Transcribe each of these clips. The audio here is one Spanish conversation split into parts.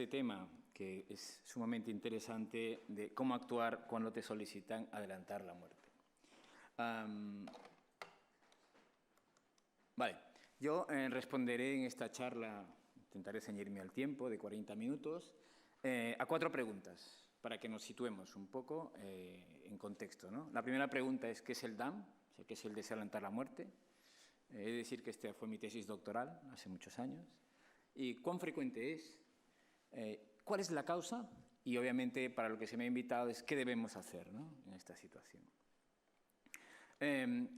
Este tema, que es sumamente interesante, de cómo actuar cuando te solicitan adelantar la muerte. Vale, yo responderé en esta charla, intentaré ceñirme al tiempo de 40 minutos, a 4 preguntas, para que nos situemos un poco en contexto, ¿no? La primera pregunta es, ¿qué es el DAM? O sea, ¿qué es el deseo de adelantar la muerte? He de decir que esta fue mi tesis doctoral hace muchos años. ¿Y cuán frecuente es? ¿Cuál es la causa? Y obviamente para lo que se me ha invitado es qué debemos hacer, ¿no?, en esta situación.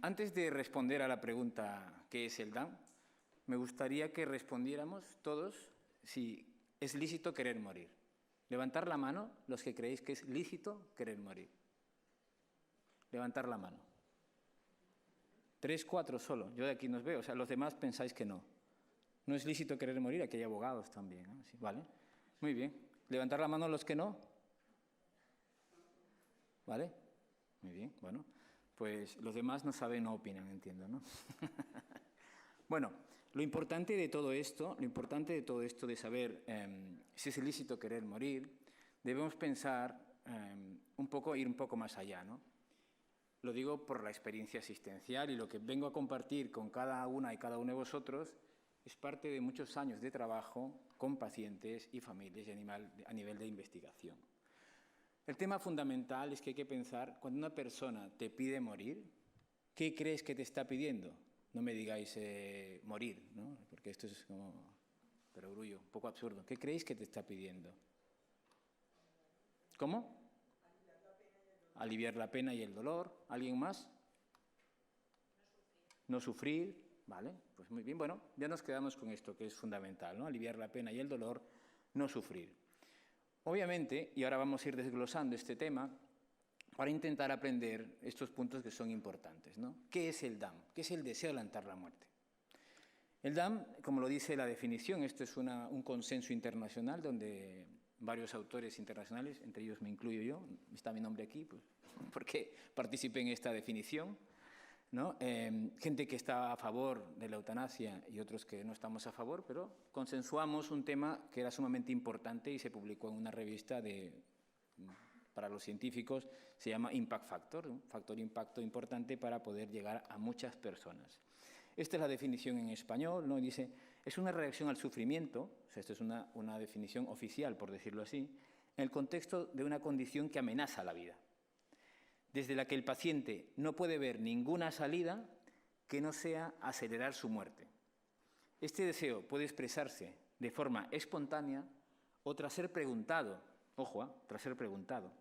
Antes de responder a la pregunta ¿qué es el DAM?, me gustaría que respondiéramos todos si es lícito querer morir. Levantar la mano los que creéis que es lícito querer morir. Levantar la mano. 3, 4 solo. Yo de aquí nos veo. O sea, los demás pensáis que no. No es lícito querer morir. Aquí hay abogados también, ¿no? Sí, vale. Muy bien. ¿Levantar la mano los que no? ¿Vale? Muy bien. Bueno, pues los demás no saben, no opinan, entiendo, ¿no? Bueno, lo importante de todo esto de saber si es ilícito querer morir, debemos pensar ir un poco más allá, ¿no? Lo digo por la experiencia asistencial y lo que vengo a compartir con cada una y cada uno de vosotros es parte de muchos años de trabajo con pacientes y familias a nivel de investigación. El tema fundamental es que hay que pensar, cuando una persona te pide morir, ¿qué crees que te está pidiendo? No me digáis morir, ¿no? Porque esto es como perogrullo, un poco absurdo. ¿Qué creéis que te está pidiendo? ¿Cómo? Aliviar la pena y el dolor. ¿Alguien más? No sufrir. Vale, pues muy bien. Bueno, ya nos quedamos con esto que es fundamental, ¿no? Aliviar la pena y el dolor, no sufrir. Obviamente, y ahora vamos a ir desglosando este tema para intentar aprender estos puntos que son importantes, ¿no? ¿Qué es el DAM? ¿Qué es el deseo de adelantar la muerte? El DAM, como lo dice la definición, esto es un consenso internacional donde varios autores internacionales, entre ellos me incluyo yo, está mi nombre aquí, pues, porque participé en esta definición, ¿no? Gente que está a favor de la eutanasia y otros que no estamos a favor, pero consensuamos un tema que era sumamente importante y se publicó en una revista para los científicos, se llama Impact Factor, un factor de impacto importante para poder llegar a muchas personas. Esta es la definición en español, ¿no? Dice, es una reacción al sufrimiento, o sea, esto es una definición oficial, por decirlo así, en el contexto de una condición que amenaza la vida, desde la que el paciente no puede ver ninguna salida que no sea acelerar su muerte. Este deseo puede expresarse de forma espontánea o tras ser preguntado. Ojo, tras ser preguntado.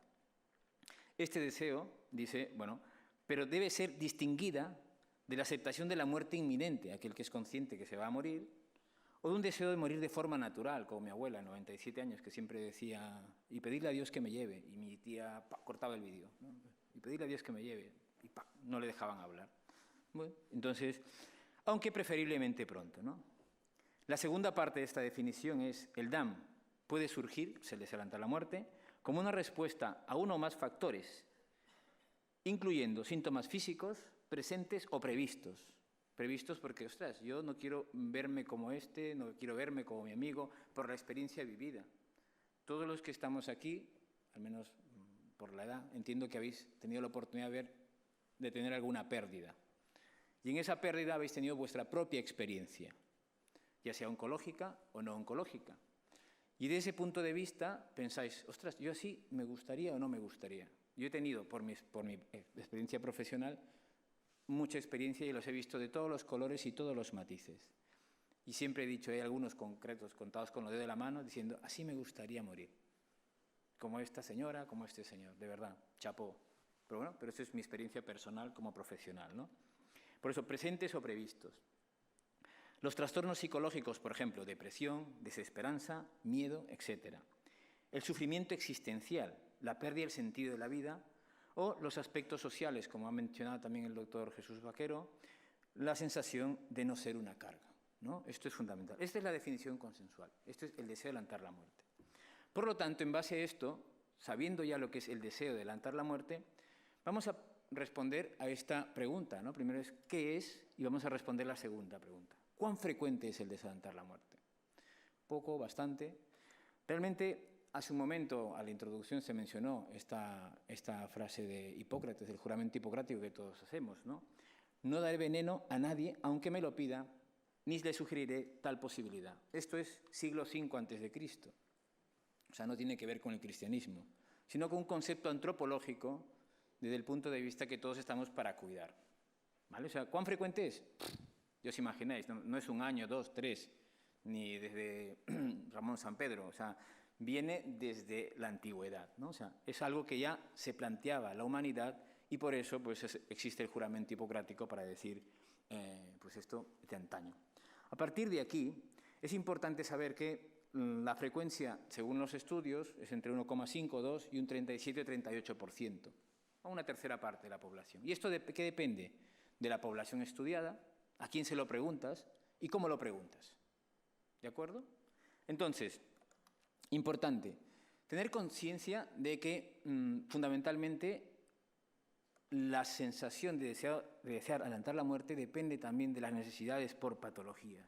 Este deseo, dice, bueno, pero debe ser distinguida de la aceptación de la muerte inminente, aquel que es consciente que se va a morir, o de un deseo de morir de forma natural, como mi abuela, 97 años, que siempre decía, y pedirle a Dios que me lleve, y mi tía cortaba el vídeo, ¿no? Y pedirle a Dios que me lleve, y no le dejaban hablar. Bueno, entonces, aunque preferiblemente pronto, ¿no? La segunda parte de esta definición es, el DAM puede surgir, se les adelanta la muerte, como una respuesta a uno o más factores, incluyendo síntomas físicos, presentes o previstos. Previstos porque, ostras, yo no quiero verme como este, no quiero verme como mi amigo, por la experiencia vivida. Todos los que estamos aquí, al menos por la edad, entiendo que habéis tenido la oportunidad de tener alguna pérdida. Y en esa pérdida habéis tenido vuestra propia experiencia, ya sea oncológica o no oncológica. Y de ese punto de vista pensáis, ostras, yo así me gustaría o no me gustaría. Yo he tenido, por mi experiencia profesional, mucha experiencia y los he visto de todos los colores y todos los matices. Y siempre he dicho, hay algunos concretos contados con los dedos de la mano, diciendo, así me gustaría morir. Como esta señora, como este señor, de verdad, chapó. Pero bueno, pero eso es mi experiencia personal como profesional, ¿no? Por eso, presentes o previstos. Los trastornos psicológicos, por ejemplo, depresión, desesperanza, miedo, etc. El sufrimiento existencial, la pérdida del sentido de la vida, o los aspectos sociales, como ha mencionado también el doctor Jesús Vaquero, la sensación de no ser una carga, ¿no? Esto es fundamental. Esta es la definición consensual. Esto es el deseo de adelantar la muerte. Por lo tanto, en base a esto, sabiendo ya lo que es el deseo de adelantar la muerte, vamos a responder a esta pregunta, ¿no? Primero es, ¿qué es? Y vamos a responder la segunda pregunta. ¿Cuán frecuente es el deseo de adelantar la muerte? Poco, bastante. Realmente, hace un momento, a la introducción se mencionó esta frase de Hipócrates, del juramento hipocrático que todos hacemos, ¿no? No daré veneno a nadie, aunque me lo pida, ni le sugeriré tal posibilidad. Esto es siglo V a.C. O sea, no tiene que ver con el cristianismo, sino con un concepto antropológico desde el punto de vista que todos estamos para cuidar. ¿Vale? O sea, ¿cuán frecuente es? Ya os imagináis, no es un año, 2, 3, ni desde Ramón San Pedro, o sea, viene desde la antigüedad, ¿no? O sea, es algo que ya se planteaba la humanidad y por eso pues, existe el juramento hipocrático para decir pues esto de antaño. A partir de aquí, es importante saber que la frecuencia, según los estudios, es entre 1,5, 2 y un 37-38%, a una tercera parte de la población. ¿Y esto de qué depende? De la población estudiada, a quién se lo preguntas y cómo lo preguntas. ¿De acuerdo? Entonces, importante, tener conciencia de que fundamentalmente la sensación de desear adelantar la muerte depende también de las necesidades por patologías,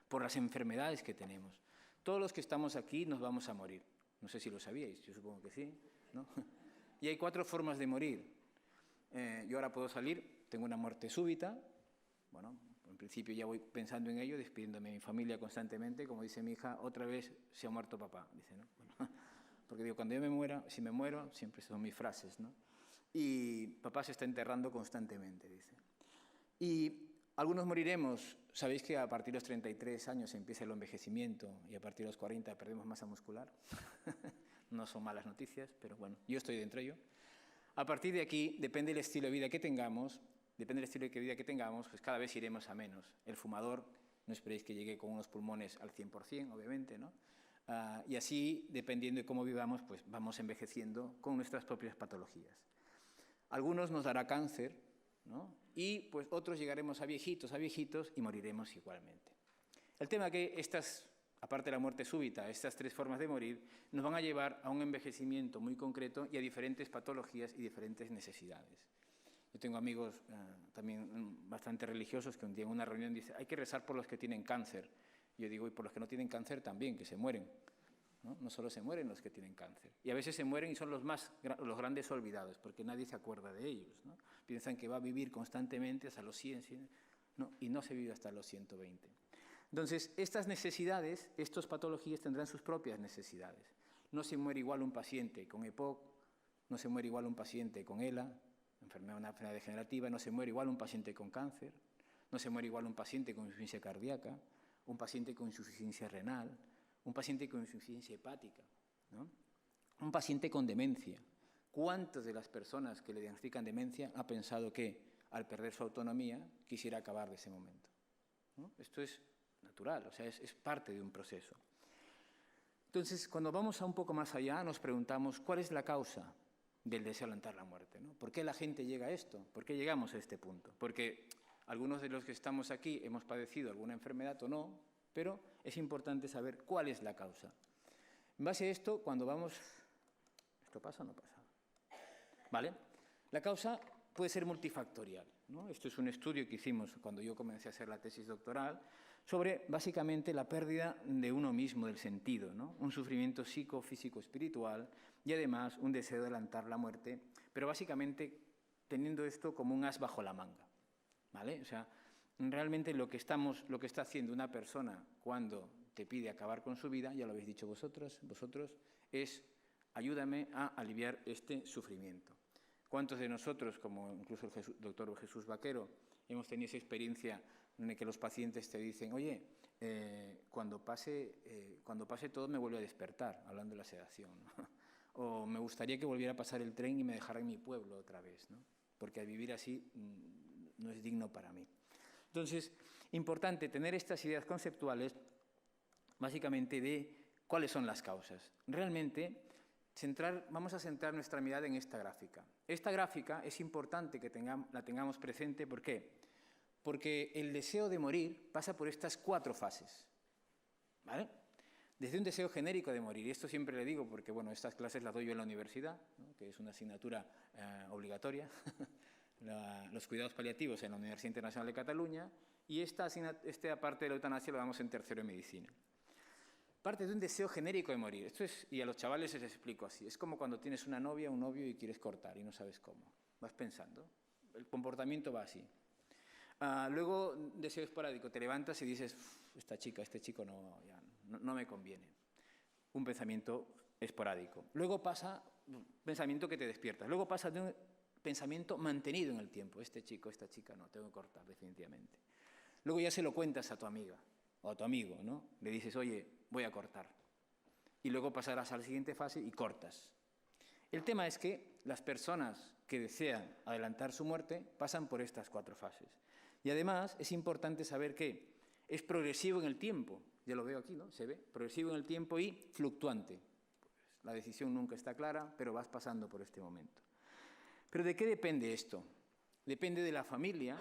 por las enfermedades que tenemos. Todos los que estamos aquí nos vamos a morir. No sé si lo sabíais, yo supongo que sí, ¿no? Y hay 4 formas de morir. Yo ahora puedo salir, tengo una muerte súbita. Bueno, en principio ya voy pensando en ello, despidiéndome de mi familia constantemente. Como dice mi hija, otra vez se ha muerto papá, dice, ¿no? Bueno, porque digo, cuando yo me muera, si me muero, siempre son mis frases, ¿no? Y papá se está enterrando constantemente, dice. Y algunos moriremos, sabéis que a partir de los 33 años empieza el envejecimiento y a partir de los 40 perdemos masa muscular. No son malas noticias, pero bueno, yo estoy dentro de ello. A partir de aquí, depende del estilo de vida que tengamos, pues cada vez iremos a menos. El fumador, no esperéis que llegue con unos pulmones al 100%, obviamente, ¿no? Y así, dependiendo de cómo vivamos, pues vamos envejeciendo con nuestras propias patologías. Algunos nos dará cáncer, ¿no? Y pues otros llegaremos a viejitos y moriremos igualmente. El tema que aparte de la muerte súbita, estas 3 formas de morir, nos van a llevar a un envejecimiento muy concreto y a diferentes patologías y diferentes necesidades. Yo tengo amigos también bastante religiosos que un día en una reunión dicen, hay que rezar por los que tienen cáncer. Yo digo, y por los que no tienen cáncer también, que se mueren. No solo se mueren los que tienen cáncer. Y a veces se mueren y son los grandes olvidados, porque nadie se acuerda de ellos, ¿no? Piensan que va a vivir constantemente hasta los 100, ¿no? Y no se vive hasta los 120. Entonces, estas necesidades, estas patologías tendrán sus propias necesidades. No se muere igual un paciente con EPOC, no se muere igual un paciente con ELA, una enfermedad degenerativa, no se muere igual un paciente con cáncer, no se muere igual un paciente con insuficiencia cardíaca, un paciente con insuficiencia renal, un paciente con insuficiencia hepática, ¿no? Un paciente con demencia. ¿Cuántas de las personas que le diagnostican demencia ha pensado que al perder su autonomía quisiera acabar de ese momento? ¿No? Esto es natural, o sea, es parte de un proceso. Entonces, cuando vamos a un poco más allá, nos preguntamos cuál es la causa del deseo de adelantar la muerte, ¿no? ¿Por qué la gente llega a esto? ¿Por qué llegamos a este punto? Porque algunos de los que estamos aquí hemos padecido alguna enfermedad o no, pero es importante saber cuál es la causa. En base a esto, cuando vamos... ¿Esto pasa o no pasa? ¿Vale? La causa puede ser multifactorial, ¿no? Esto es un estudio que hicimos cuando yo comencé a hacer la tesis doctoral sobre, básicamente, la pérdida de uno mismo, del sentido, ¿no? Un sufrimiento psico, físico, espiritual y, además, un deseo de adelantar la muerte, pero, básicamente, teniendo esto como un as bajo la manga, ¿vale? O sea, realmente lo que está haciendo una persona cuando te pide acabar con su vida, ya lo habéis dicho vosotros, es ayúdame a aliviar este sufrimiento. ¿Cuántos de nosotros, como incluso el doctor Jesús Vaquero, hemos tenido esa experiencia en la que los pacientes te dicen, oye, cuando pase todo me vuelve a despertar, hablando de la sedación, ¿no? O me gustaría que volviera a pasar el tren y me dejara en mi pueblo otra vez, ¿no? Porque al vivir así no es digno para mí. Entonces, importante tener estas ideas conceptuales, básicamente, de cuáles son las causas. Realmente, vamos a centrar nuestra mirada en esta gráfica. Esta gráfica es importante que la tengamos presente. ¿Por qué? Porque el deseo de morir pasa por estas 4 fases, ¿vale? Desde un deseo genérico de morir, y esto siempre le digo porque, bueno, estas clases las doy yo en la universidad, ¿no? Que es una asignatura obligatoria, los cuidados paliativos en la Universidad Internacional de Cataluña, y esta parte de la eutanasia la damos en tercero de medicina. parte de un deseo genérico de morir. Esto es, y a los chavales les explico así, es como cuando tienes una novia, un novio y quieres cortar y no sabes cómo. Vas pensando, el comportamiento va así. Luego, deseo esporádico, te levantas y dices, esta chica, este chico no me conviene. Un pensamiento esporádico. Luego pasa un pensamiento que te despierta. Luego pasa de un pensamiento mantenido en el tiempo. Este chico, esta chica, no, tengo que cortar definitivamente. Luego ya se lo cuentas a tu amiga o a tu amigo, ¿no? Le dices, oye, voy a cortar. Y luego pasarás a la siguiente fase y cortas. El tema es que las personas que desean adelantar su muerte pasan por estas 4 fases. Y además es importante saber que es progresivo en el tiempo. Ya lo veo aquí, ¿no? Se ve, progresivo en el tiempo y fluctuante. Pues la decisión nunca está clara, pero vas pasando por este momento. ¿Pero de qué depende esto? Depende de la familia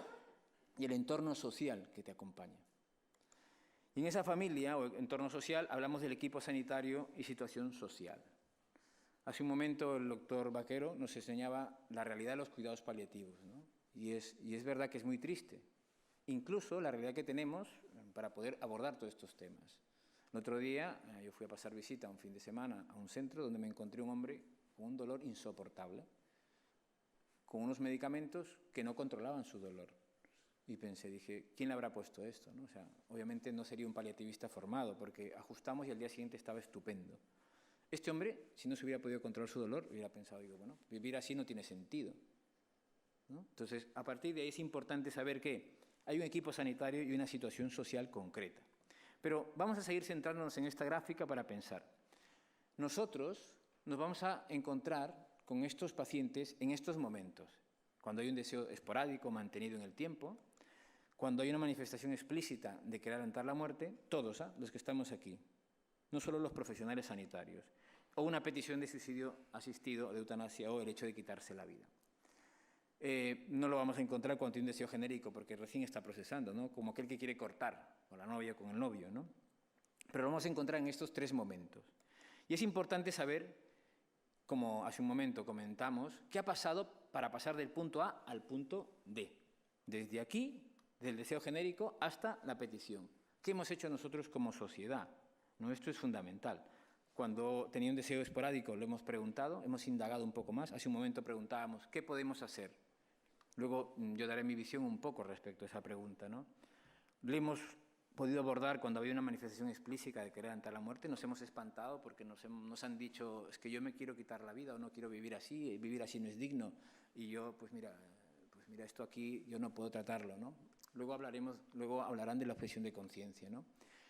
y el entorno social que te acompaña. Y en esa familia o entorno social hablamos del equipo sanitario y situación social. Hace un momento el doctor Vaquero nos enseñaba la realidad de los cuidados paliativos, ¿no? Y es verdad que es muy triste. Incluso la realidad que tenemos para poder abordar todos estos temas. El otro día yo fui a pasar visita un fin de semana a un centro donde me encontré un hombre con un dolor insoportable, con unos medicamentos que no controlaban su dolor. Y pensé, dije, ¿quién le habrá puesto esto, ¿no? O sea, obviamente no sería un paliativista formado, porque ajustamos y al día siguiente estaba estupendo. Este hombre, si no se hubiera podido controlar su dolor, hubiera pensado, digo, bueno, vivir así no tiene sentido, ¿no? Entonces, a partir de ahí es importante saber que hay un equipo sanitario y una situación social concreta. Pero vamos a seguir centrándonos en esta gráfica para pensar. Nosotros nos vamos a encontrar con estos pacientes en estos momentos, cuando hay un deseo esporádico mantenido en el tiempo, cuando hay una manifestación explícita de querer adelantar la muerte, todos, los que estamos aquí, no solo los profesionales sanitarios, o una petición de suicidio asistido, de eutanasia, o el hecho de quitarse la vida. No lo vamos a encontrar cuando tiene un deseo genérico, porque recién está procesando, ¿no? Como aquel que quiere cortar, con la novia, con el novio, ¿no? Pero lo vamos a encontrar en estos 3 momentos. Y es importante saber, como hace un momento comentamos, qué ha pasado para pasar del punto A al punto D. Desde aquí, del deseo genérico, hasta la petición. ¿Qué hemos hecho nosotros como sociedad? ¿No? Esto es fundamental. Cuando tenía un deseo esporádico lo hemos preguntado, hemos indagado un poco más. Hace un momento preguntábamos, ¿qué podemos hacer? Luego yo daré mi visión un poco respecto a esa pregunta, ¿no? Le hemos podido abordar cuando había una manifestación explícita de querer adelantar la muerte, nos hemos espantado porque nos han dicho, es que yo me quiero quitar la vida o no quiero vivir así no es digno. Y yo, pues mira, esto aquí yo no puedo tratarlo, ¿no? Luego hablarán de la objeción de conciencia, ¿no?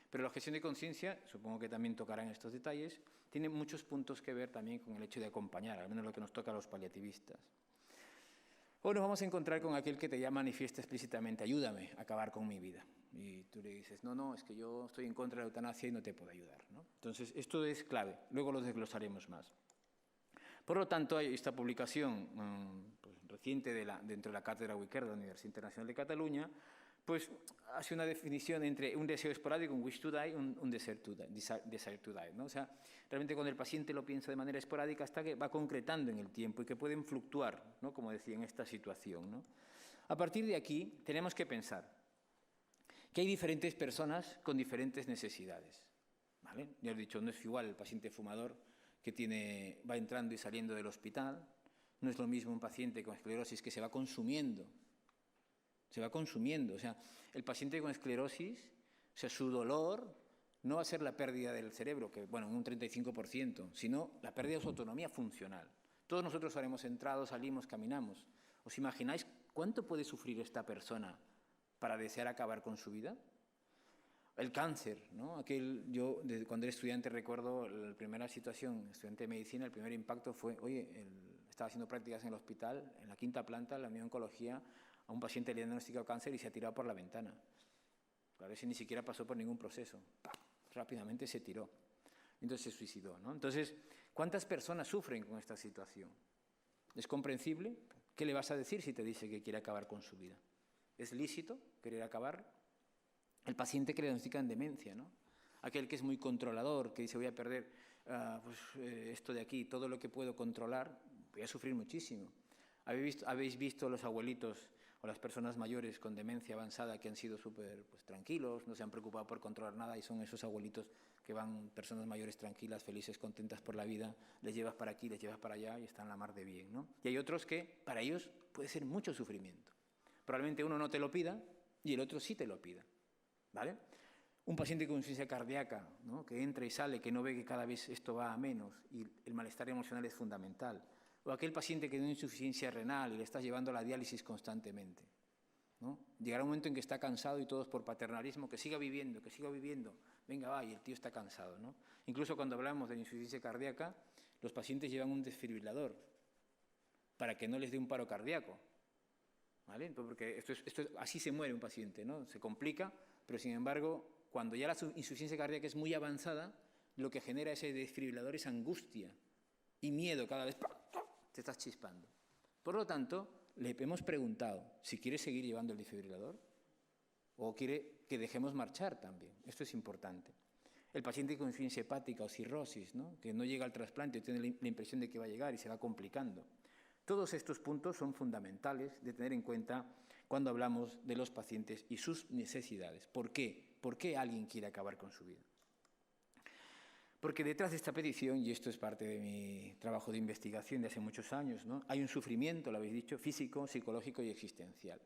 Pero la objeción de conciencia, supongo que también tocarán estos detalles, tiene muchos puntos que ver también con el hecho de acompañar, al menos lo que nos toca a los paliativistas. O nos vamos a encontrar con aquel que te ya manifiesta explícitamente, ayúdame a acabar con mi vida. Y tú le dices, no, es que yo estoy en contra de la eutanasia y no te puedo ayudar, ¿no? Entonces, esto es clave, luego lo desglosaremos más. Por lo tanto, hay esta publicación reciente dentro de la Cátedra Wicker de la Universidad Internacional de Cataluña, pues hace una definición entre un deseo esporádico, un wish to die, un desire to die, ¿no? O sea, realmente cuando el paciente lo piensa de manera esporádica hasta que va concretando en el tiempo y que pueden fluctuar, ¿no? Como decía, en esta situación, ¿no? A partir de aquí tenemos que pensar que hay diferentes personas con diferentes necesidades, ¿vale? Ya os he dicho, no es igual el paciente fumador que va entrando y saliendo del hospital, no es lo mismo un paciente con esclerosis que se va consumiendo. O sea, el paciente con esclerosis, o sea, su dolor no va a ser la pérdida del cerebro, que, bueno, en un 35%, sino la pérdida de su autonomía funcional. Todos nosotros habremos entrado, salimos, caminamos. ¿Os imagináis cuánto puede sufrir esta persona para desear acabar con su vida? El cáncer, ¿no? Yo, cuando era estudiante, recuerdo la primera situación, estudiante de medicina, el primer impacto fue, estaba haciendo prácticas en el hospital, en la 5ª planta, en la Unión de Oncología, a un paciente le diagnosticado cáncer y se ha tirado por la ventana. Claro, ese ni siquiera pasó por ningún proceso. Rápidamente se tiró. Entonces se suicidó, ¿no? Entonces, ¿cuántas personas sufren con esta situación? ¿Es comprensible? ¿Qué le vas a decir si te dice que quiere acabar con su vida? ¿Es lícito querer acabar? El paciente que le diagnostican demencia, ¿no? Aquel que es muy controlador, que dice voy a perder esto de aquí, todo lo que puedo controlar, voy a sufrir muchísimo. ¿Habéis visto los abuelitos o las personas mayores con demencia avanzada que han sido súper tranquilos, no se han preocupado por controlar nada y son esos abuelitos que van personas mayores tranquilas, felices, contentas por la vida, les llevas para aquí, les llevas para allá y están la mar de bien, ¿no? Y hay otros que para ellos puede ser mucho sufrimiento. Probablemente uno no te lo pida y el otro sí te lo pida, ¿vale? Un paciente con insuficiencia cardíaca, ¿no?, que entra y sale, que no ve que cada vez esto va a menos y el malestar emocional es fundamental. O aquel paciente que tiene insuficiencia renal y le estás llevando a la diálisis constantemente, ¿no? Llegará un momento en que está cansado y todos por paternalismo, que siga viviendo, venga, va, y el tío está cansado, ¿no? Incluso cuando hablamos de insuficiencia cardíaca, los pacientes llevan un desfibrilador para que no les dé un paro cardíaco, ¿vale? Porque así se muere un paciente, ¿no? Se complica, pero sin embargo, cuando ya la insuficiencia cardíaca es muy avanzada, lo que genera ese desfibrilador es angustia y miedo cada vez, te estás chispando. Por lo tanto, le hemos preguntado si quiere seguir llevando el desfibrilador o quiere que dejemos marchar también. Esto es importante. El paciente con insuficiencia hepática o cirrosis, ¿no?, que no llega al trasplante, tiene la impresión de que va a llegar y se va complicando. Todos estos puntos son fundamentales de tener en cuenta cuando hablamos de los pacientes y sus necesidades. ¿Por qué? ¿Por qué alguien quiere acabar con su vida? Porque detrás de esta petición, y esto es parte de mi trabajo de investigación de hace muchos años, ¿no?, hay un sufrimiento, lo habéis dicho, físico, psicológico y existencial.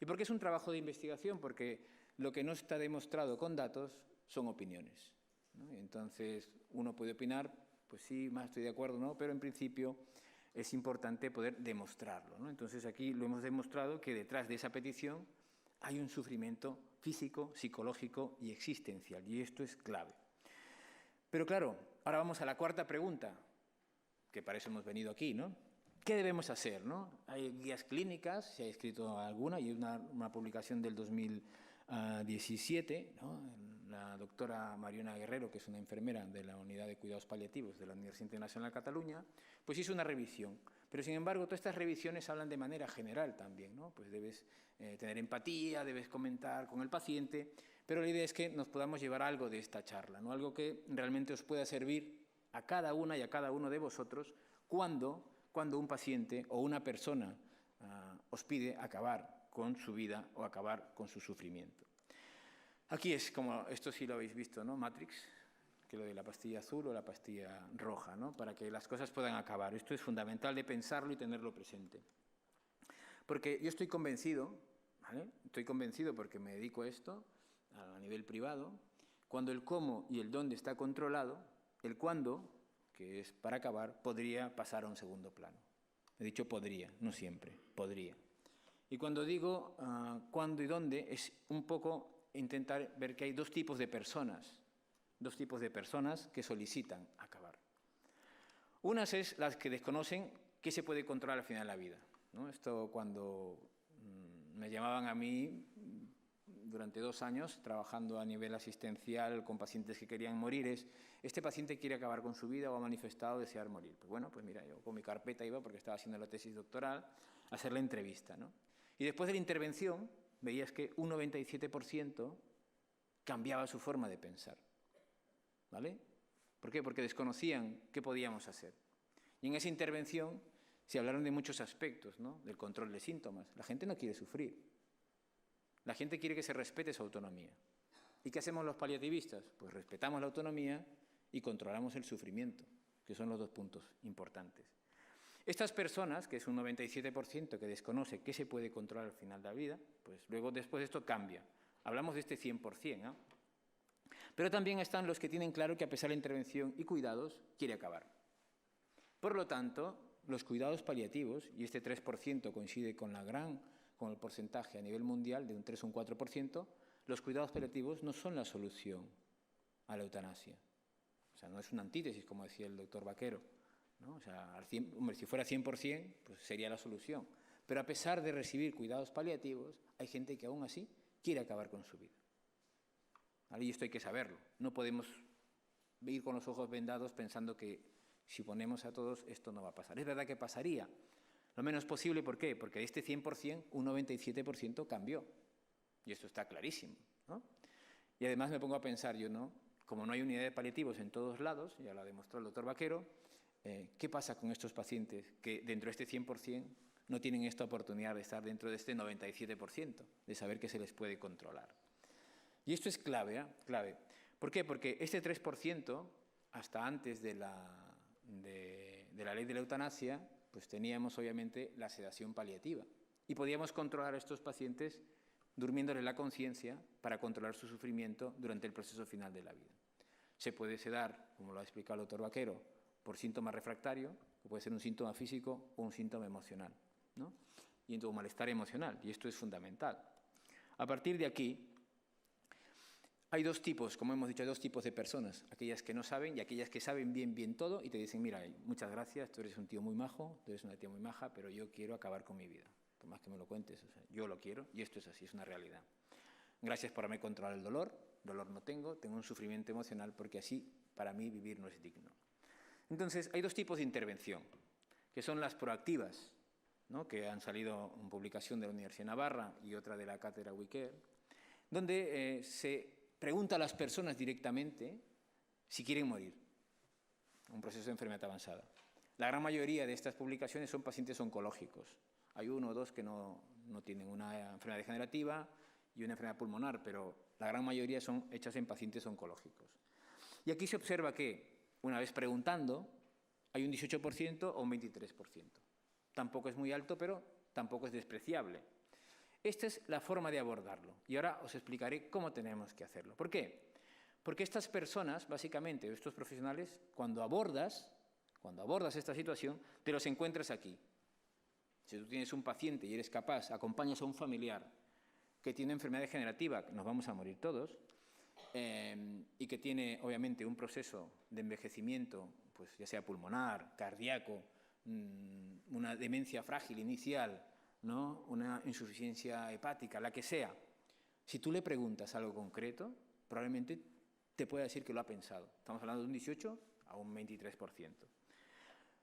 ¿Y por qué es un trabajo de investigación? Porque lo que no está demostrado con datos son opiniones, ¿no? Entonces, uno puede opinar, pues sí, más estoy de acuerdo, ¿no?, pero en principio es importante poder demostrarlo, ¿no? Entonces, aquí lo hemos demostrado que detrás de esa petición hay un sufrimiento físico, psicológico y existencial, y esto es clave. Pero claro, ahora vamos a la cuarta pregunta, que para eso hemos venido aquí, ¿no? ¿Qué debemos hacer, no? Hay guías clínicas, se ha escrito alguna, y una publicación del 2017, ¿no? La doctora Mariona Guerrero, que es una enfermera de la Unidad de Cuidados Paliativos de la Universidad Internacional de Cataluña, pues hizo una revisión. Pero, sin embargo, todas estas revisiones hablan de manera general también, ¿no? Pues debes tener empatía, debes comentar con el paciente, pero la idea es que nos podamos llevar algo de esta charla, ¿no? Algo que realmente os pueda servir a cada una y a cada uno de vosotros cuando un paciente o una persona os pide acabar con su vida o acabar con su sufrimiento. Aquí es como, esto sí lo habéis visto, ¿no? Matrix, que lo de la pastilla azul o la pastilla roja, ¿no?, para que las cosas puedan acabar. Esto es fundamental de pensarlo y tenerlo presente. Porque yo estoy convencido, ¿vale?, estoy convencido porque me dedico a esto a nivel privado, cuando el cómo y el dónde está controlado, el cuándo, que es para acabar, podría pasar a un segundo plano. He dicho podría, no siempre, podría. Y cuando digo cuándo y dónde, es un poco intentar ver que hay dos tipos de personas que solicitan acabar. Unas es las que desconocen qué se puede controlar al final de la vida, ¿no? Esto cuando me llamaban a mí durante 2 años trabajando a nivel asistencial con pacientes que querían morir, este paciente quiere acabar con su vida o ha manifestado desear morir. Pues bueno, pues mira, yo con mi carpeta iba, porque estaba haciendo la tesis doctoral, a hacer la entrevista, ¿no? Y después de la intervención veías que un 97% cambiaba su forma de pensar, ¿vale? ¿Por qué? Porque desconocían qué podíamos hacer. Y en esa intervención se hablaron de muchos aspectos, ¿no?, del control de síntomas. La gente no quiere sufrir. La gente quiere que se respete su autonomía. ¿Y qué hacemos los paliativistas? Pues respetamos la autonomía y controlamos el sufrimiento, que son los 2 puntos importantes. Estas personas, que es un 97% que desconoce qué se puede controlar al final de la vida, pues luego después de esto cambia. Hablamos de este 100%, ¿no? Pero también están los que tienen claro que a pesar de la intervención y cuidados, quiere acabar. Por lo tanto, los cuidados paliativos, y este 3% coincide con el porcentaje a nivel mundial de un 3 o un 4%, los cuidados paliativos no son la solución a la eutanasia. O sea, no es una antítesis, como decía el doctor Vaquero, ¿no? O sea, hombre, si fuera 100%, pues sería la solución. Pero a pesar de recibir cuidados paliativos, hay gente que aún así quiere acabar con su vida, ¿vale? Y esto hay que saberlo. No podemos ir con los ojos vendados pensando que si ponemos a todos esto no va a pasar. Es verdad que pasaría, lo menos posible. ¿Por qué? Porque de este 100%, un 97% cambió. Y esto está clarísimo, ¿no? Y además me pongo a pensar yo, ¿no?, como no hay unidad de paliativos en todos lados, ya lo ha demostrado el doctor Vaquero, ¿qué pasa con estos pacientes que dentro de este 100% no tienen esta oportunidad de estar dentro de este 97%, de saber que se les puede controlar? Y esto es clave, ¿eh? Clave. ¿Por qué? Porque este 3%, hasta antes de la ley de la eutanasia, pues teníamos obviamente la sedación paliativa y podíamos controlar a estos pacientes durmiéndole la conciencia para controlar su sufrimiento durante el proceso final de la vida. Se puede sedar, como lo ha explicado el doctor Vaquero, por síntoma refractario, que puede ser un síntoma físico o un síntoma emocional, ¿no? Y entonces, malestar emocional, y esto es fundamental. A partir de aquí, hay dos tipos, como hemos dicho, hay dos tipos de personas, aquellas que no saben y aquellas que saben bien todo y te dicen, mira, muchas gracias, tú eres un tío muy majo, tú eres una tía muy maja, pero yo quiero acabar con mi vida. Por más que me lo cuentes, o sea, yo lo quiero y esto es así, es una realidad. Gracias por haberme controlado el dolor no tengo un sufrimiento emocional porque así para mí vivir no es digno. Entonces hay dos tipos de intervención, que son las proactivas, ¿no? Que han salido en publicación de la Universidad de Navarra y otra de la cátedra WeCare, donde se pregunta a las personas directamente si quieren morir, un proceso de enfermedad avanzada. La gran mayoría de estas publicaciones son pacientes oncológicos. Hay uno o dos que no tienen una enfermedad degenerativa y una enfermedad pulmonar, pero la gran mayoría son hechas en pacientes oncológicos. Y aquí se observa que, una vez preguntando, hay un 18% o un 23%. Tampoco es muy alto, pero tampoco es despreciable. Esta es la forma de abordarlo. Y ahora os explicaré cómo tenemos que hacerlo. ¿Por qué? Porque estas personas, básicamente, estos profesionales, cuando abordas esta situación, te los encuentras aquí. Si tú tienes un paciente y eres capaz, acompañas a un familiar que tiene enfermedad degenerativa, nos vamos a morir todos, y que tiene, obviamente, un proceso de envejecimiento, pues ya sea pulmonar, cardíaco, una demencia frágil inicial, ¿no? Una insuficiencia hepática, la que sea. Si tú le preguntas algo concreto, probablemente te pueda decir que lo ha pensado. Estamos hablando de un 18 a un 23%.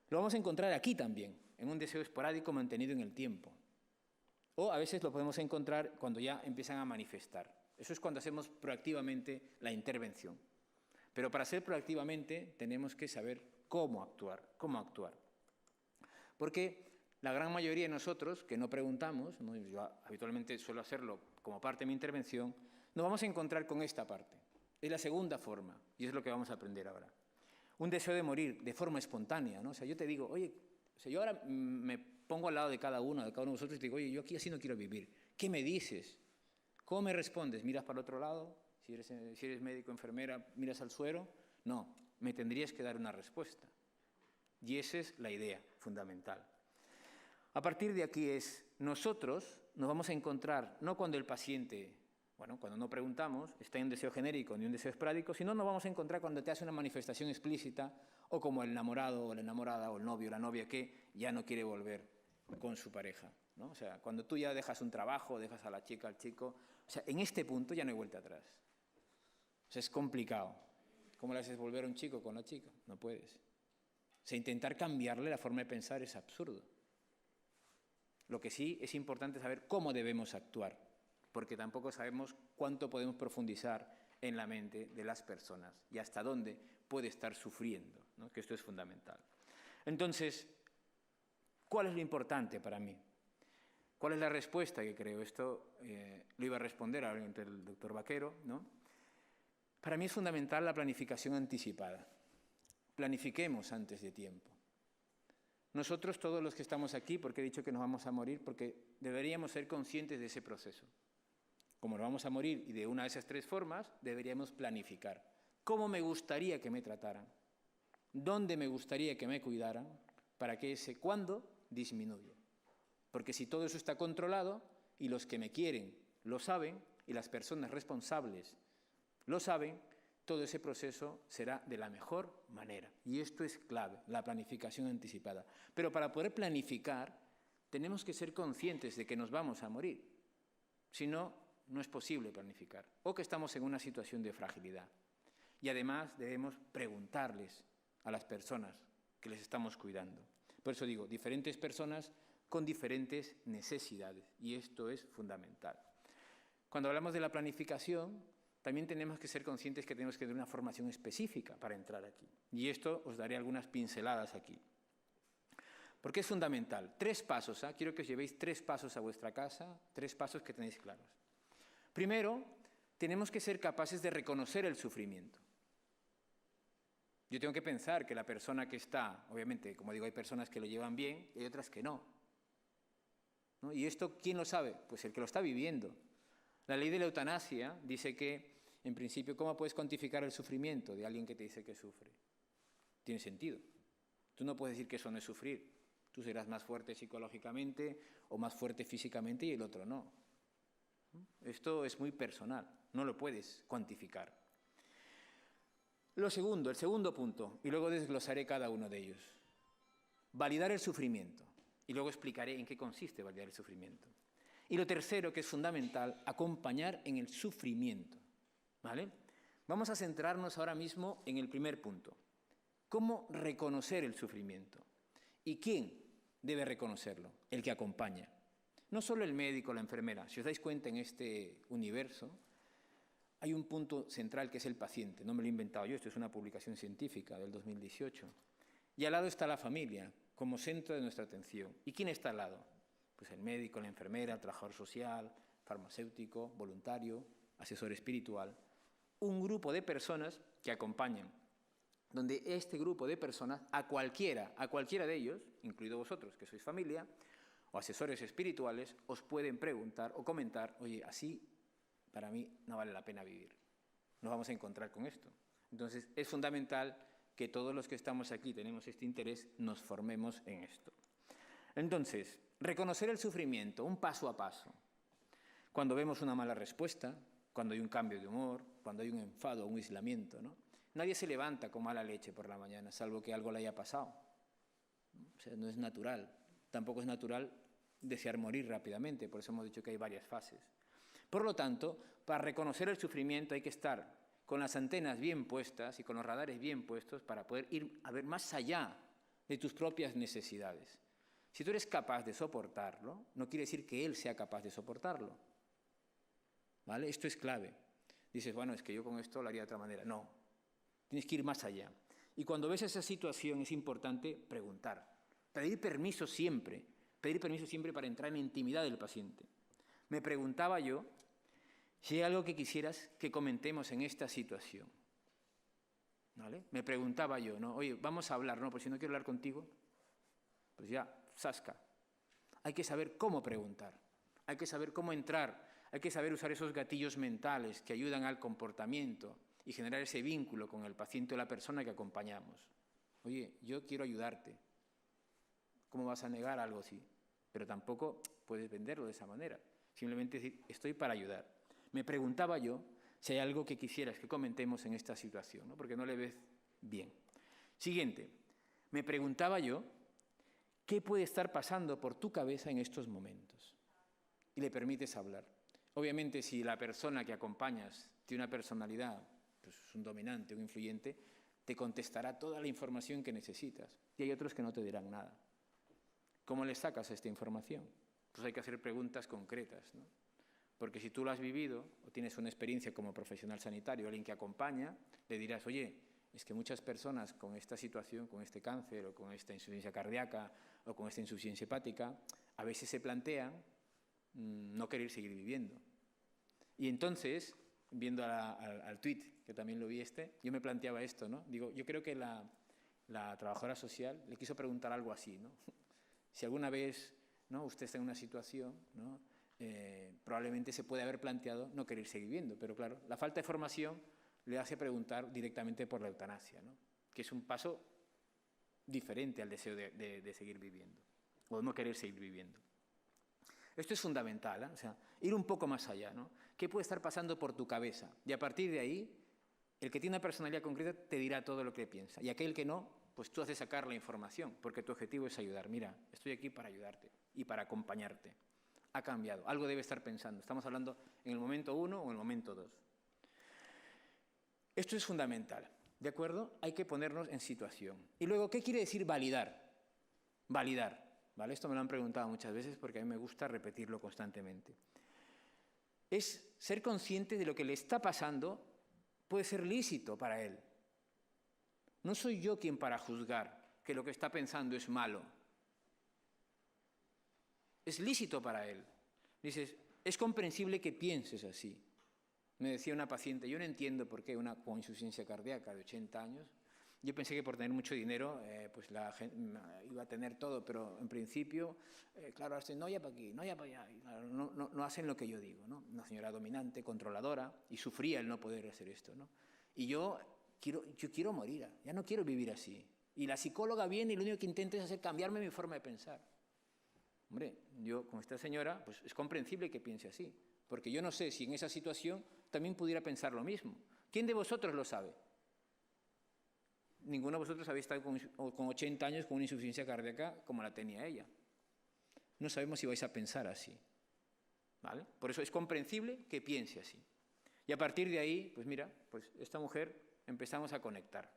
Lo vamos a encontrar aquí también, en un deseo esporádico mantenido en el tiempo. O a veces lo podemos encontrar cuando ya empiezan a manifestar. Eso es cuando hacemos proactivamente la intervención. Pero para hacer proactivamente tenemos que saber cómo actuar. Porque la gran mayoría de nosotros, que no preguntamos, ¿no? Yo habitualmente suelo hacerlo como parte de mi intervención, nos vamos a encontrar con esta parte. Es la segunda forma, y es lo que vamos a aprender ahora. Un deseo de morir de forma espontánea, ¿no? O sea, yo te digo, oye, o sea, yo ahora me pongo al lado de cada uno de vosotros y te digo, oye, yo aquí así no quiero vivir. ¿Qué me dices? ¿Cómo me respondes? ¿Miras para el otro lado? Si eres médico, enfermera, ¿miras al suero? No, me tendrías que dar una respuesta. Y esa es la idea fundamental. A partir de aquí nosotros nos vamos a encontrar, no cuando el paciente, cuando no preguntamos, está en un deseo genérico ni un deseo esporádico, sino nos vamos a encontrar cuando te hace una manifestación explícita o como el enamorado o la enamorada o el novio o la novia que ya no quiere volver con su pareja, ¿no? O sea, cuando tú ya dejas un trabajo, dejas a la chica, al chico, o sea, en este punto ya no hay vuelta atrás. O sea, es complicado. ¿Cómo le haces volver a un chico con la chica? No puedes. O sea, intentar cambiarle la forma de pensar es absurdo. Lo que sí es importante saber cómo debemos actuar, porque tampoco sabemos cuánto podemos profundizar en la mente de las personas y hasta dónde puede estar sufriendo, ¿no? Que esto es fundamental. Entonces, ¿cuál es lo importante para mí? ¿Cuál es la respuesta que creo? Esto lo iba a responder ahora el doctor Vaquero, ¿no? Para mí es fundamental la planificación anticipada. Planifiquemos antes de tiempo. Nosotros, todos los que estamos aquí, porque he dicho que nos vamos a morir, porque deberíamos ser conscientes de ese proceso. Como nos vamos a morir y de una de esas tres formas, deberíamos planificar. ¿Cómo me gustaría que me trataran? ¿Dónde me gustaría que me cuidaran? Para que ese cuándo disminuya. Porque si todo eso está controlado y los que me quieren lo saben y las personas responsables lo saben, todo ese proceso será de la mejor manera. Y esto es clave, la planificación anticipada. Pero para poder planificar, tenemos que ser conscientes de que nos vamos a morir. Si no, no es posible planificar. O que estamos en una situación de fragilidad. Y además debemos preguntarles a las personas que les estamos cuidando. Por eso digo, diferentes personas con diferentes necesidades. Y esto es fundamental. Cuando hablamos de la planificación, también tenemos que ser conscientes que tenemos que tener una formación específica para entrar aquí. Y esto os daré algunas pinceladas aquí. Porque es fundamental. 3 pasos, quiero que os llevéis 3 pasos a vuestra casa, 3 pasos que tenéis claros. Primero, tenemos que ser capaces de reconocer el sufrimiento. Yo tengo que pensar que la persona que está, obviamente, como digo, hay personas que lo llevan bien y hay otras que no. ¿No? ¿Y esto quién lo sabe? Pues el que lo está viviendo. La ley de la eutanasia dice que, en principio, ¿cómo puedes cuantificar el sufrimiento de alguien que te dice que sufre? Tiene sentido. Tú no puedes decir que eso no es sufrir. Tú serás más fuerte psicológicamente o más fuerte físicamente y el otro no. Esto es muy personal, no lo puedes cuantificar. El segundo punto, y luego desglosaré cada uno de ellos. Validar el sufrimiento, y luego explicaré en qué consiste validar el sufrimiento. Y lo tercero, que es fundamental, acompañar en el sufrimiento. ¿Vale? Vamos a centrarnos ahora mismo en el primer punto. ¿Cómo reconocer el sufrimiento? ¿Y quién debe reconocerlo? El que acompaña. No solo el médico o la enfermera. Si os dais cuenta, en este universo hay un punto central que es el paciente. No me lo he inventado yo, esto es una publicación científica del 2018. Y al lado está la familia, como centro de nuestra atención. ¿Y quién está al lado? Pues el médico, la enfermera, el trabajador social, farmacéutico, voluntario, asesor espiritual. Un grupo de personas que acompañan, donde este grupo de personas, a cualquiera de ellos, incluido vosotros, que sois familia, o asesores espirituales, os pueden preguntar o comentar, oye, así para mí no vale la pena vivir. Nos vamos a encontrar con esto. Entonces, es fundamental que todos los que estamos aquí, tenemos este interés, nos formemos en esto. Entonces, reconocer el sufrimiento, un paso a paso. Cuando vemos una mala respuesta, cuando hay un cambio de humor, cuando hay un enfado, un aislamiento, ¿no? Nadie se levanta con mala leche por la mañana, salvo que algo le haya pasado. O sea, no es natural. Tampoco es natural desear morir rápidamente, por eso hemos dicho que hay varias fases. Por lo tanto, para reconocer el sufrimiento hay que estar con las antenas bien puestas y con los radares bien puestos para poder ir a ver más allá de tus propias necesidades. Si tú eres capaz de soportarlo, no quiere decir que él sea capaz de soportarlo. ¿Vale? Esto es clave. Dices, bueno, es que yo con esto lo haría de otra manera. No, tienes que ir más allá. Y cuando ves esa situación es importante preguntar, pedir permiso siempre para entrar en la intimidad del paciente. Me preguntaba yo si hay algo que quisieras que comentemos en esta situación. ¿Vale? Me preguntaba yo, ¿no? Oye, vamos a hablar, ¿no? Pues si no quiero hablar contigo, pues ya, zasca. Hay que saber cómo preguntar, hay que saber cómo entrar, hay que saber usar esos gatillos mentales que ayudan al comportamiento y generar ese vínculo con el paciente o la persona que acompañamos. Oye, yo quiero ayudarte. ¿Cómo vas a negar algo así? Pero tampoco puedes venderlo de esa manera. Simplemente decir, estoy para ayudar. Me preguntaba yo si hay algo que quisieras que comentemos en esta situación, ¿no? Porque no le ves bien. Siguiente. Me preguntaba yo qué puede estar pasando por tu cabeza en estos momentos. Y le permites hablar. Obviamente, si la persona que acompañas tiene una personalidad, pues es un dominante, un influyente, te contestará toda la información que necesitas. Y hay otros que no te dirán nada. ¿Cómo le sacas esta información? Pues hay que hacer preguntas concretas, ¿no? Porque si tú lo has vivido o tienes una experiencia como profesional sanitario, alguien que acompaña, le dirás, oye, es que muchas personas con esta situación, con este cáncer o con esta insuficiencia cardíaca o con esta insuficiencia hepática, a veces se plantean no querer seguir viviendo. Y entonces, viendo al tuit, que también lo vi yo me planteaba esto, ¿no? Digo, yo creo que la trabajadora social le quiso preguntar algo así, ¿no? Si alguna vez, ¿no?, usted está en una situación, ¿no?, probablemente se puede haber planteado no querer seguir viviendo, pero claro, la falta de formación le hace preguntar directamente por la eutanasia, ¿no?, que es un paso diferente al deseo de seguir viviendo, o no querer seguir viviendo. Esto es fundamental, ¿eh? O sea, ir un poco más allá, ¿no? ¿Qué puede estar pasando por tu cabeza? Y a partir de ahí, el que tiene una personalidad concreta te dirá todo lo que piensa, y aquel que no, pues tú haces sacar la información, porque tu objetivo es ayudar. Mira, estoy aquí para ayudarte y para acompañarte. Ha cambiado, algo debe estar pensando. Estamos hablando en el momento 1 o en el momento 2. Esto es fundamental, ¿de acuerdo? Hay que ponernos en situación. Y luego, ¿qué quiere decir validar? Validar, ¿vale? Esto me lo han preguntado muchas veces porque a mí me gusta repetirlo constantemente. Es ser consciente de lo que le está pasando puede ser lícito para él. No soy yo quien para juzgar que lo que está pensando es malo. Es lícito para él. Dices, es comprensible que pienses así. Me decía una paciente, yo no entiendo por qué una con insuficiencia cardíaca de 80 años, yo pensé que por tener mucho dinero pues la gente iba a tener todo, pero en principio, claro, hacen no ya para aquí, no ya para allá, y claro, no hacen lo que yo digo, ¿no? Una señora dominante, controladora, y sufría el no poder hacer esto, ¿no? Y yo quiero morir, ya no quiero vivir así. Y la psicóloga viene y lo único que intenta es hacer cambiarme mi forma de pensar. Hombre, yo con esta señora, pues es comprensible que piense así, porque yo no sé si en esa situación también pudiera pensar lo mismo. ¿Quién de vosotros lo sabe? Ninguno de vosotros habéis estado con 80 años con una insuficiencia cardíaca como la tenía ella. No sabemos si vais a pensar así, ¿vale? Por eso es comprensible que piense así. Y a partir de ahí, pues mira, pues esta mujer empezamos a conectar.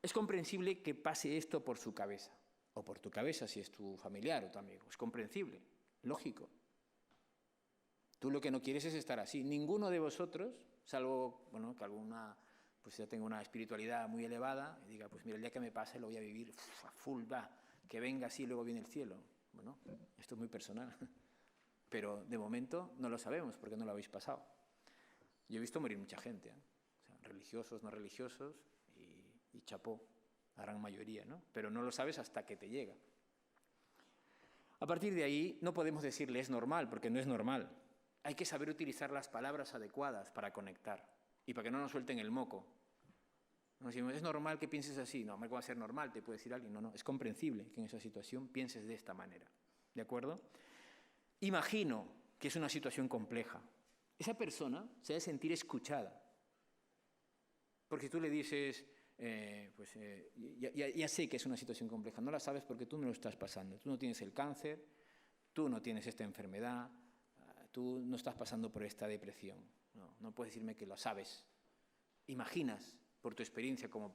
Es comprensible que pase esto por su cabeza, o por tu cabeza si es tu familiar o tu amigo. Es comprensible, lógico. Tú lo que no quieres es estar así. Ninguno de vosotros, salvo bueno, que alguna pues ya tenga una espiritualidad muy elevada, y diga, pues mira, el día que me pase lo voy a vivir a full, va, que venga así y luego viene el cielo. Bueno, esto es muy personal. Pero de momento no lo sabemos porque no lo habéis pasado. Yo he visto morir mucha gente, o sea, religiosos, no religiosos, y chapó, la gran mayoría, ¿no? Pero no lo sabes hasta que te llega. A partir de ahí no podemos decirle es normal, porque no es normal. Hay que saber utilizar las palabras adecuadas para conectar y para que no nos suelten el moco. No decimos, es normal que pienses así. No, ¿cómo va a ser normal? Te puede decir alguien. No, es comprensible que en esa situación pienses de esta manera. ¿De acuerdo? Imagino que es una situación compleja. Esa persona se debe sentir escuchada. Porque si tú le dices, ya sé que es una situación compleja, no la sabes porque tú no lo estás pasando. Tú no tienes el cáncer, tú no tienes esta enfermedad, tú no estás pasando por esta depresión. No puedes decirme que lo sabes. Imaginas, por tu experiencia como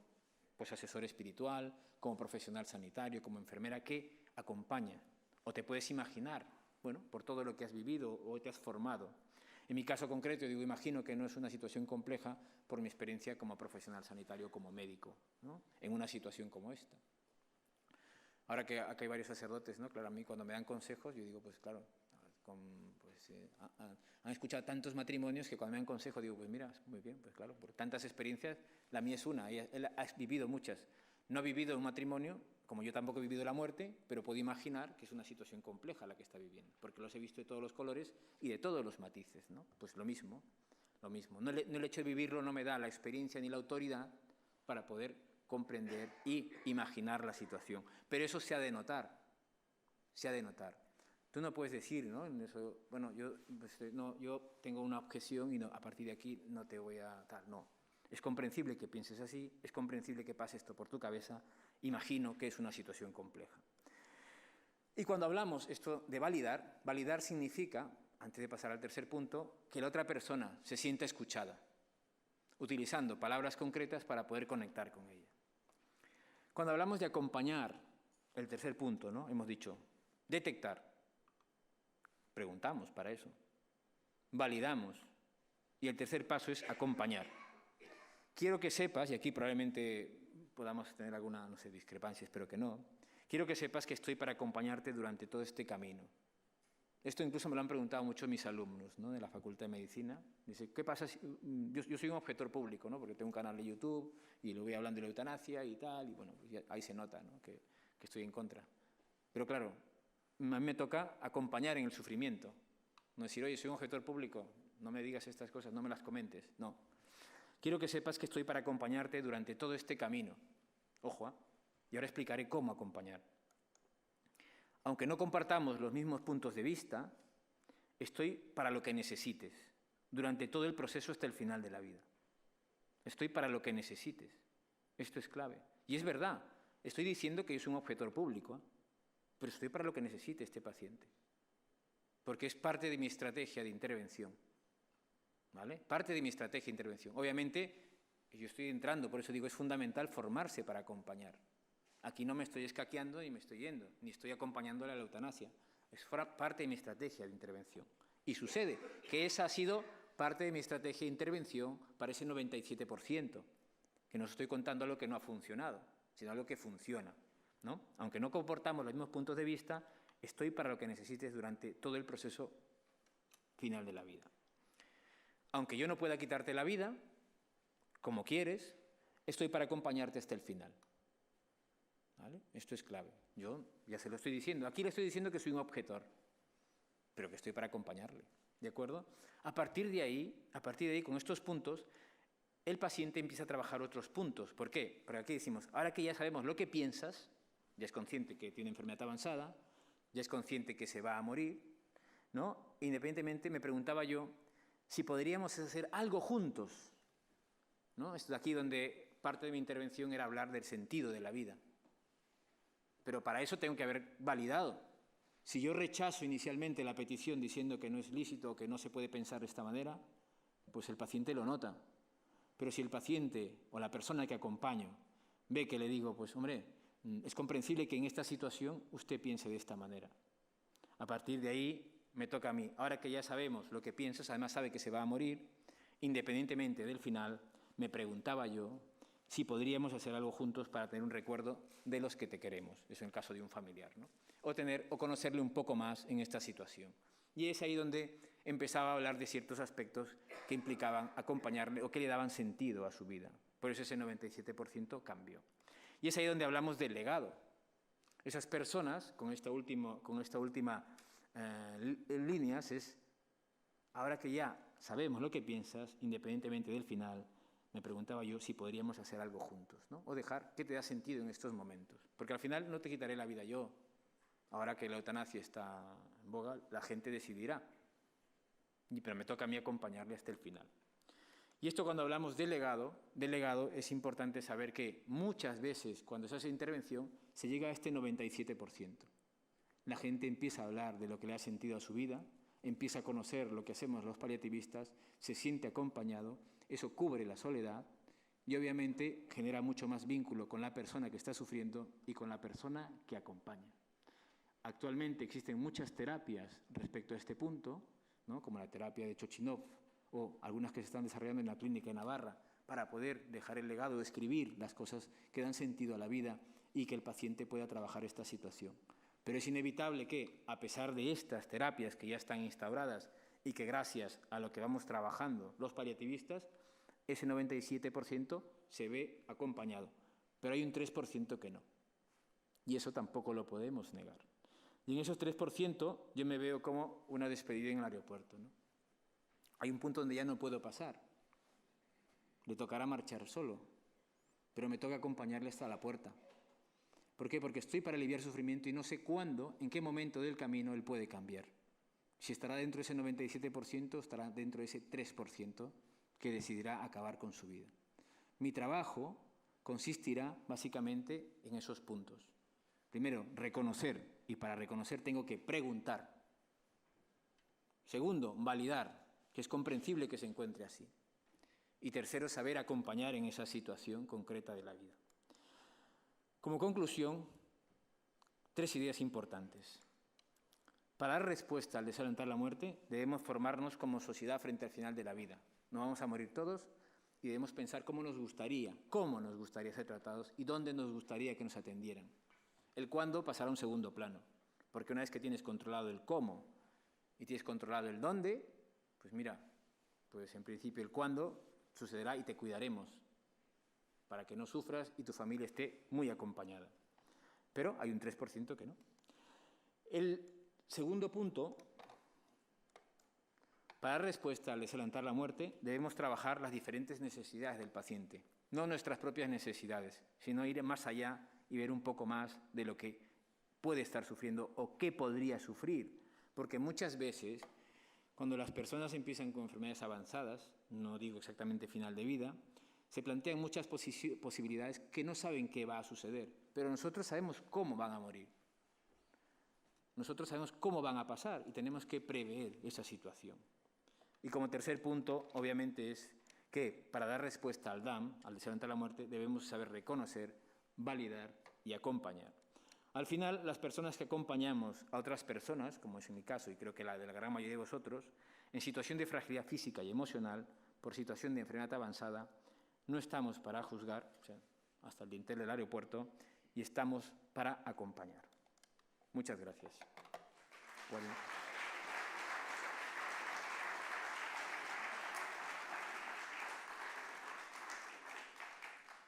pues, asesor espiritual, como profesional sanitario, como enfermera, que acompaña. O te puedes imaginar, bueno, por todo lo que has vivido o te has formado. En mi caso concreto, digo, imagino que no es una situación compleja por mi experiencia como profesional sanitario, como médico, ¿no? En una situación como esta. Ahora que acá hay varios sacerdotes, ¿no? Claro, a mí cuando me dan consejos, yo digo, pues claro, han escuchado tantos matrimonios que cuando me dan consejos digo, pues mira, muy bien, pues claro, por tantas experiencias, la mía es una, él ha vivido muchas. No ha vivido un matrimonio, como yo tampoco he vivido la muerte, pero puedo imaginar que es una situación compleja la que está viviendo, porque los he visto de todos los colores y de todos los matices, ¿no? Pues lo mismo. No el hecho de vivirlo no me da la experiencia ni la autoridad para poder comprender y imaginar la situación. Pero eso se ha de notar, se ha de notar. Tú no puedes decir, ¿no? Eso, bueno, yo tengo una objeción y a partir de aquí no te voy a dar, no. Es comprensible que pienses así, es comprensible que pase esto por tu cabeza, imagino que es una situación compleja. Y cuando hablamos esto de validar, validar significa, antes de pasar al tercer punto, que la otra persona se sienta escuchada, utilizando palabras concretas para poder conectar con ella. Cuando hablamos de acompañar, el tercer punto, ¿no? Hemos dicho, detectar, preguntamos para eso, validamos, y el tercer paso es acompañar. Quiero que sepas, y aquí probablemente podamos tener alguna, no sé, discrepancia, espero que no, quiero que sepas que estoy para acompañarte durante todo este camino. Esto incluso me lo han preguntado mucho mis alumnos, ¿no? De la Facultad de Medicina. Dice, ¿qué pasa si...? Yo soy un objetor público, ¿no? Porque tengo un canal de YouTube y lo voy hablando de la eutanasia y tal, y bueno, pues ahí se nota, ¿no? que estoy en contra. Pero claro, a mí me toca acompañar en el sufrimiento. No decir, oye, soy un objetor público, no me digas estas cosas, no me las comentes. No. Quiero que sepas que estoy para acompañarte durante todo este camino. Ojo, ¿eh? Y ahora explicaré cómo acompañar. Aunque no compartamos los mismos puntos de vista, estoy para lo que necesites, durante todo el proceso hasta el final de la vida. Estoy para lo que necesites. Esto es clave. Y es verdad, estoy diciendo que yo soy un objetor público, ¿eh? Pero estoy para lo que necesite este paciente. Porque es parte de mi estrategia de intervención. ¿Vale? Parte de mi estrategia de intervención. Obviamente, yo estoy entrando, por eso digo, es fundamental formarse para acompañar. Aquí no me estoy escaqueando ni me estoy yendo, ni estoy acompañándole a la eutanasia. Es parte de mi estrategia de intervención. Y sucede que esa ha sido parte de mi estrategia de intervención para ese 97%, que no estoy contando lo que no ha funcionado, sino algo que funciona, ¿no? Aunque no comportamos los mismos puntos de vista, estoy para lo que necesites durante todo el proceso final de la vida. aunque yo no pueda quitarte la vida, como quieres, estoy para acompañarte hasta el final. ¿Vale? Esto es clave. Yo ya se lo estoy diciendo. Aquí le estoy diciendo que soy un objetor, pero que estoy para acompañarle. ¿De acuerdo? A partir de ahí, con estos puntos, el paciente empieza a trabajar otros puntos. ¿Por qué? Porque aquí decimos, ahora que ya sabemos lo que piensas, ya es consciente que tiene enfermedad avanzada, ya es consciente que se va a morir, ¿no? Independientemente, me preguntaba yo si podríamos hacer algo juntos, ¿no? Esto de aquí donde parte de mi intervención era hablar del sentido de la vida. Pero para eso tengo que haber validado. Si yo rechazo inicialmente la petición diciendo que no es lícito o que no se puede pensar de esta manera, pues el paciente lo nota. Pero si el paciente o la persona que acompaño ve que le digo, pues hombre, es comprensible que en esta situación usted piense de esta manera. A partir de ahí me toca a mí. Ahora que ya sabemos lo que piensas, además sabe que se va a morir, independientemente del final, me preguntaba yo si podríamos hacer algo juntos para tener un recuerdo de los que te queremos, eso en el caso de un familiar, ¿no? O conocerle un poco más en esta situación. Y es ahí donde empezaba a hablar de ciertos aspectos que implicaban acompañarle o que le daban sentido a su vida. Por eso ese 97% cambió. Y es ahí donde hablamos del legado. Esas personas, con esta última líneas, es, ahora que ya sabemos lo que piensas, independientemente del final, me preguntaba yo si podríamos hacer algo juntos, ¿no? O dejar qué te da sentido en estos momentos. Porque al final no te quitaré la vida yo. Ahora que la eutanasia está en boga, la gente decidirá. Pero me toca a mí acompañarle hasta el final. Y esto cuando hablamos de legado, es importante saber que muchas veces cuando se hace intervención se llega a este 97%. La gente empieza a hablar de lo que le ha sentido a su vida, empieza a conocer lo que hacemos los paliativistas, se siente acompañado, eso cubre la soledad y obviamente genera mucho más vínculo con la persona que está sufriendo y con la persona que acompaña. Actualmente existen muchas terapias respecto a este punto, ¿no? Como la terapia de Chochinov o algunas que se están desarrollando en la clínica de Navarra para poder dejar el legado, escribir las cosas que dan sentido a la vida y que el paciente pueda trabajar esta situación. Pero es inevitable que, a pesar de estas terapias que ya están instauradas y que gracias a lo que vamos trabajando los paliativistas, ese 97% se ve acompañado. Pero hay un 3% que no. Y eso tampoco lo podemos negar. Y en esos 3% yo me veo como una despedida en el aeropuerto, ¿no? Hay un punto donde ya no puedo pasar. Le tocará marchar solo, pero me toca acompañarle hasta la puerta. ¿Por qué? Porque estoy para aliviar sufrimiento y no sé cuándo, en qué momento del camino él puede cambiar. Si estará dentro de ese 97%, estará dentro de ese 3% que decidirá acabar con su vida. Mi trabajo consistirá básicamente en esos puntos. Primero, reconocer, y para reconocer tengo que preguntar. Segundo, validar, que es comprensible que se encuentre así. Y tercero, saber acompañar en esa situación concreta de la vida. Como conclusión, 3 ideas importantes. Para dar respuesta al desalentar la muerte, debemos formarnos como sociedad frente al final de la vida. No vamos a morir todos y debemos pensar cómo nos gustaría ser tratados y dónde nos gustaría que nos atendieran. El cuándo pasará a un segundo plano, porque una vez que tienes controlado el cómo y tienes controlado el dónde, pues mira, pues en principio el cuándo sucederá y te cuidaremos para que no sufras y tu familia esté muy acompañada. Pero hay un 3% que no. El segundo punto, para dar respuesta al desalentar la muerte, debemos trabajar las diferentes necesidades del paciente, no nuestras propias necesidades, sino ir más allá y ver un poco más de lo que puede estar sufriendo o qué podría sufrir. Porque muchas veces, cuando las personas empiezan con enfermedades avanzadas, no digo exactamente final de vida, se plantean muchas posibilidades que no saben qué va a suceder, pero nosotros sabemos cómo van a morir. Nosotros sabemos cómo van a pasar y tenemos que prever esa situación. Y como tercer punto, obviamente, es que para dar respuesta al DAM, al desalentar la muerte, debemos saber reconocer, validar y acompañar. Al final, las personas que acompañamos a otras personas, como es en mi caso y creo que la de la gran mayoría de vosotros, en situación de fragilidad física y emocional, por situación de enfermedad avanzada, no estamos para juzgar, o sea, hasta el dintel del aeropuerto, y estamos para acompañar. Muchas gracias. Bueno.